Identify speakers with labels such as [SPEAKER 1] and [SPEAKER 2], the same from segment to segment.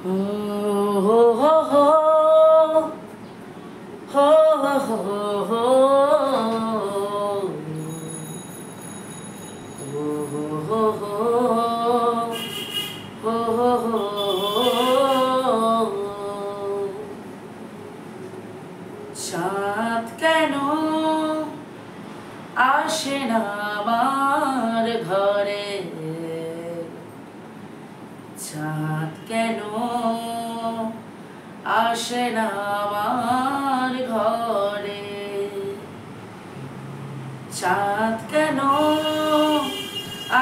[SPEAKER 1] हो हो हो हो हो हो हो চাঁদ কেন আসে না আমার ঘরে, চাঁদ কেন আসে না আমার ঘরে, চাঁদ কেন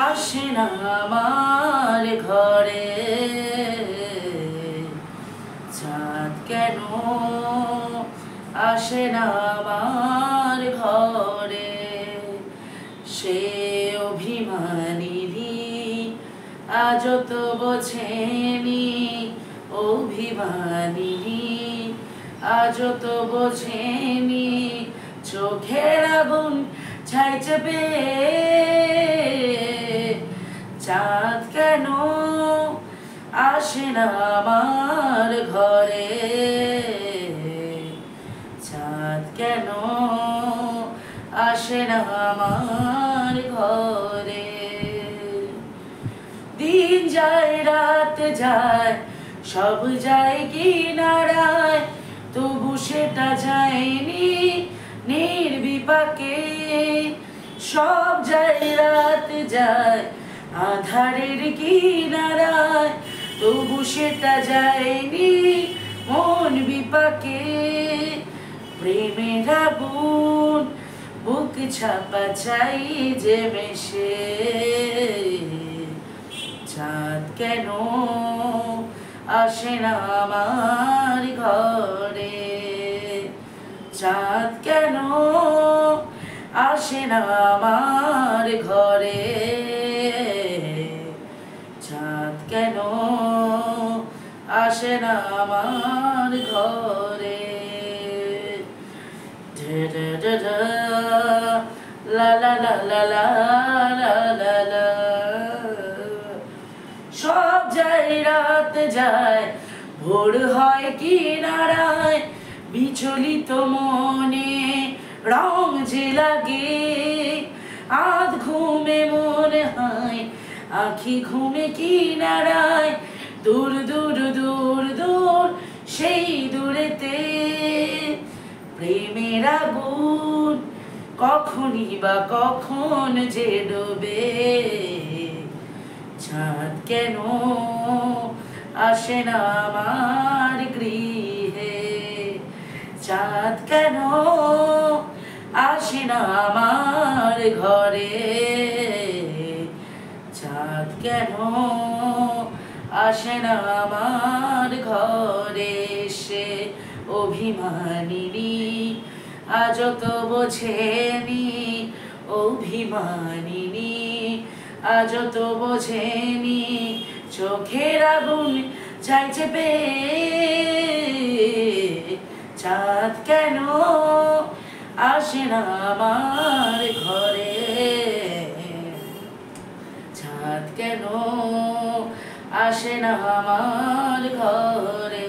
[SPEAKER 1] আসে না আমার ঘরে, চাঁদ কেন আসে না আমার ঘরে। সে অভিমানিনী আজও তো বোঝেনি, অভিমানিনী আজও তো বোঝেনি, চোখের আগুন ছাই চেপে চাঁদ কেন আসে না আমার ঘরে, চাঁদ কেন আসে না আমার ঘরে। দিন যায় রাত যায় সব যায় কিনারায়, তবু সেটা যায়নি নির্বিপাকে। সব যায় রাত যায় আধারের কিনারায়, তবু সেটা যায়নি মন বিপাকে। প্রেমের আগুন বুক ছাপা চাই যে মেশে, চাঁদ কেন আসে না আমার ঘরে, চাঁদ কেন আসে না আমার ঘরে, চাঁদ কেন আসে না আমার ঘরে। লা লা লা লা লা লা লা লা। সব যায় রাত যায় ভোর হয় কিনারায়, বিচলিত মনে রং যে লাগে। আধ ঘুমে মনে হয় আখি ঘুমে কিনারায়, দূর দূর দূর দূর সেই দূরেতে। প্রেমের আগুন কখনই বা কখন যে ডোবে, চাঁদ কেন আসে না আমার গৃহে, চাঁদ কেন আসে না আমার ঘরে, চাঁদ কেন আসে না আমার ঘরে। সে অভিমানিনী আজও তো বোঝেনি, অভিমানিনী আজও তো বোঝেনি, চোখের আগুন ছাই চেপে চাঁদ কেন আসে না আমার ঘরে, চাঁদ কেন আসে না আমার ঘরে।